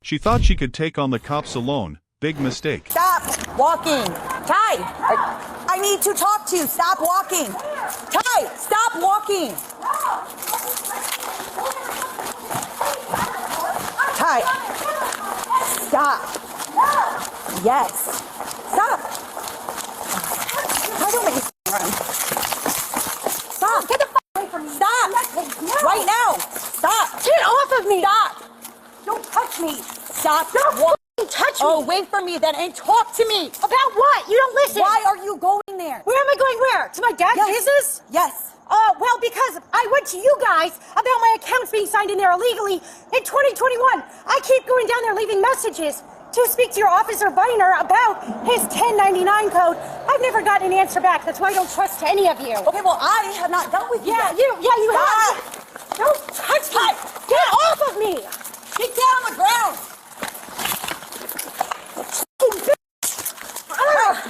She thought she could take on the cops alone. Big mistake. Stop walking. Ty, I need to talk to you. Stop walking. Ty, stop walking. Ty, stop. Yes. Stop. I don't make you run. Stop. Get the fuck away from me. Stop. Right now. Stop. Get off of me. Stop. Don't touch me. Stop. Don't touch me. Oh, wait for me then and talk to me. About what? You don't listen. Why are you going there? Where am I going where? To my dad's business? Yes. Well, because I went to you guys about my accounts being signed in there illegally in 2021. I keep going down there leaving messages to speak to your officer Viner about his 1099 code. I've never gotten an answer back. That's why I don't trust any of you. Okay, well, I have not dealt with you. Yeah, you have. Don't touch me. Get off of me. Get down on the ground.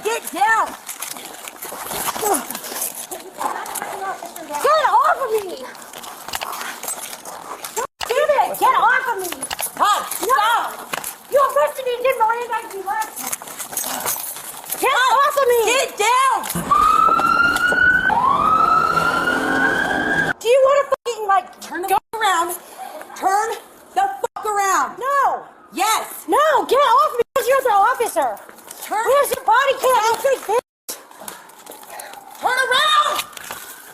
Get down. Get off of me. Damn it. Get off of me. Todd, stop. You arrested me and did Miranda and you left. Get off of me. Get down. Do you want to fucking turn the fuck around? Turn the fuck around. No. Yes. No, get off me because you're the officer. Where's your body cam? You big bitch. Turn around.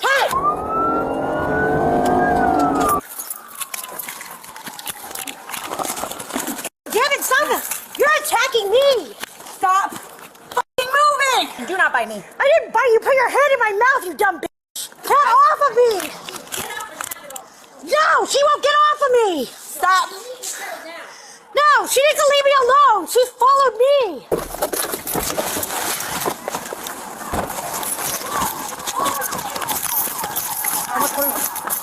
Hey. Damn it, stop. You're attacking me. Stop fucking moving. Do not bite me. I didn't bite you. Put your hand in my mouth, you dumb bitch. Get off of me. No, she won't get off of me. Stop. No, she needs to leave me alone. She followed me.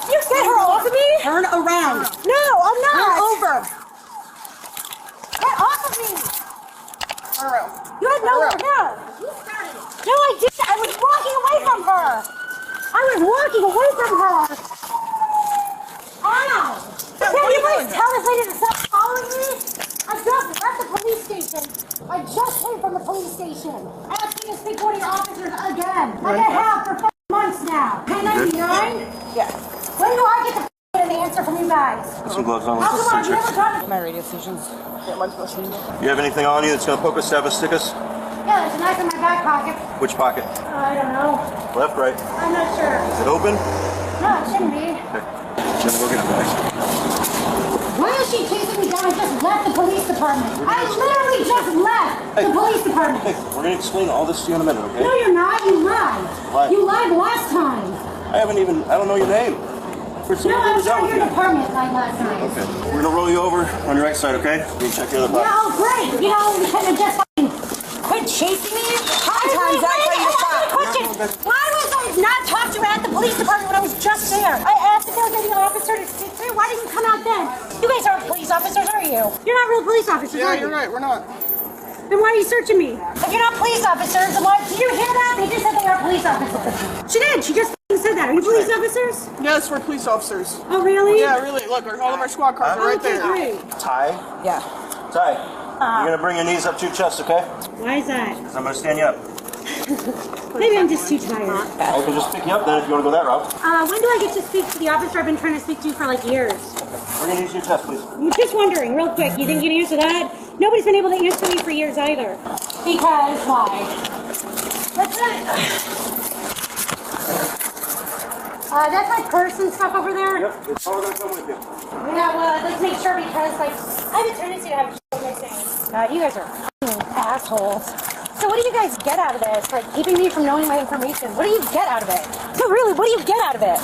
You get her off of me? Turn around. No, I'm not. Turn over. Get off of me. Turn around. You had nowhere to go. No, I didn't. I was walking away from her. I was walking away from her. Ow. Can you please tell this lady to stop following me? I just left the police station. I just came from the police station. Asking to speak to one of your officers again. Like I have for months now. 1099? Yes. When do I get to an answer from you guys? Put some gloves on. How come I've never gotten it? My radio stations. You have anything on you that's gonna poke us, stab us, stick us? Yeah, there's a knife in my back pocket. Which pocket? I don't know. Left, right? I'm not sure. Is it open? No, it shouldn't be. Okay. Then we'll get it back. Why is she chasing me down? I just left the police department. I literally just left the police department. Hey, we're gonna explain all this to you in a minute, okay? No, you're not. You lied. Why? You lied last time. I don't know your name. No, I was at your department like last time. Okay. We're gonna roll you over on your right side, okay? You check the other pocket. No, great. You know, you couldn't have just fucking Quit chasing me. How many times did I tell you to stop? Why was I not talked to at the police department when I was just there? I asked if there was any officer to speak to. Why didn't you come out then? You guys aren't police officers, are you? You're not real police officers, are you? You're right, we're not. Then why are you searching me? If you're not police officers, then why did you hear that? They just said they are police officers. She did. She just said that. Are you police officers? Yes, we're police officers. Oh, really? Yeah, really. Look, all of our squad cars are right Okay, there. great. Ty? Yeah. Ty, you're gonna bring your knees up to your chest, okay? Why is that? Because I'm gonna stand you up. Maybe I'm just too tired. I can just pick you up then if you wanna go that route. When do I get to speak to the officer I've been trying to speak to for like years? Bring your knees to your chest, please. I'm just wondering, real quick, you think you can answer that? Nobody's been able to answer me for years either. Because why? What's that? That's my purse and stuff over there? Yep, it's all gonna come with you. Yeah, well, let's make sure because, like, I have a tendency to have shit missing. God, you guys are fucking assholes. So what do you guys get out of this? Like, keeping me from knowing my information. What do you get out of it? No, really, what do you get out of it?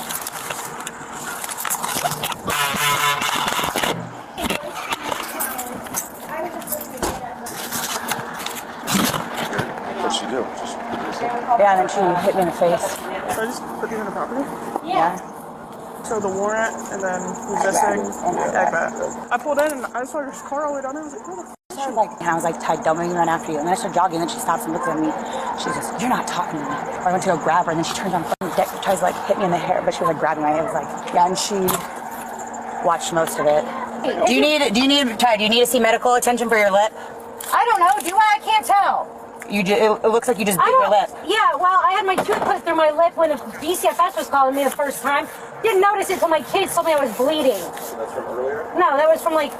What'd she do? Yeah, and then she hit me in the face. Should I just put these in the property? Yeah. So the warrant, and then resisting, agbat. I pulled in, and I saw your car all the way down there. I was like, where the f*** is she? I was like, Ty, don't make me run after you. And then I started jogging, and then she stops and looks at me. She says, you're not talking to me. I went to go grab her, and then she turns on the deck, tries to like hit me in the hair, but she was like grabbing my hair. I was like, yeah, and she watched most of it. Do you need to see medical attention for your lip? I don't know. Do I? I can't tell. It looks like you just bit your lip. Yeah, well, I had my tooth put through my lip when the DCFS was calling me the first time. Didn't notice it until my kids told me I was bleeding. So that's from earlier? No, that was from like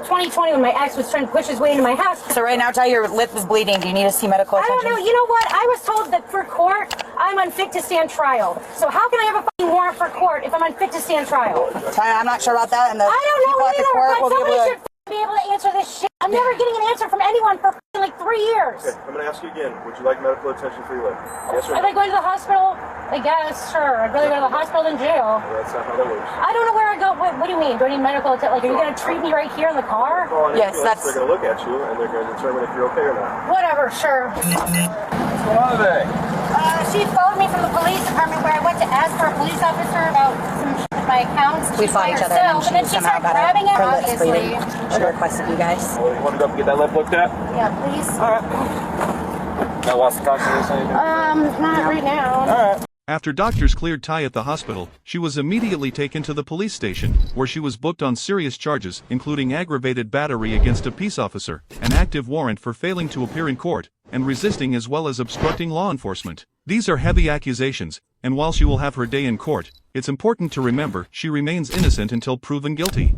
2020 when my ex was trying to push his way into my house. So right now, tell your lip is bleeding. Do you need to see medical I attention? don't know. You know what? I was told that for court, I'm unfit to stand trial. So how can I have a fucking warrant for court if I'm unfit to stand trial? I'm not sure about that. And the I don't know people at the either, court but will be somebody able to... should be able to answer this shit. I'm never getting an answer from anyone for like 3 years. Okay, I'm going to ask you again. Would you like medical attention for your lip? Yes or I no? like going to the hospital. I guess, sure. I'd rather go to the hospital than jail. Well, that's not how that works. I don't know where I go. What do you mean? Do I need medical attention? Like, are you going to treat me right here in the car? Call an Yes, ambulance, that's- They're going to look at you and they're going to determine if you're okay or not. Whatever, sure. What's going on today? She phoned me from the police department where I went to ask for a police officer about some shit with my accounts. We fought each other, and And then she somehow started got grabbing it, her lips obviously. bleeding. She requested you guys. Well, you want to go up and get that lip looked at? Yeah, please. Now, lost the consciousness or anything? Not right now. After doctors cleared Ty at the hospital, she was immediately taken to the police station, where she was booked on serious charges, including aggravated battery against a peace officer, an active warrant for failing to appear in court, and resisting as well as obstructing law enforcement. These are heavy accusations, and while she will have her day in court, it's important to remember she remains innocent until proven guilty.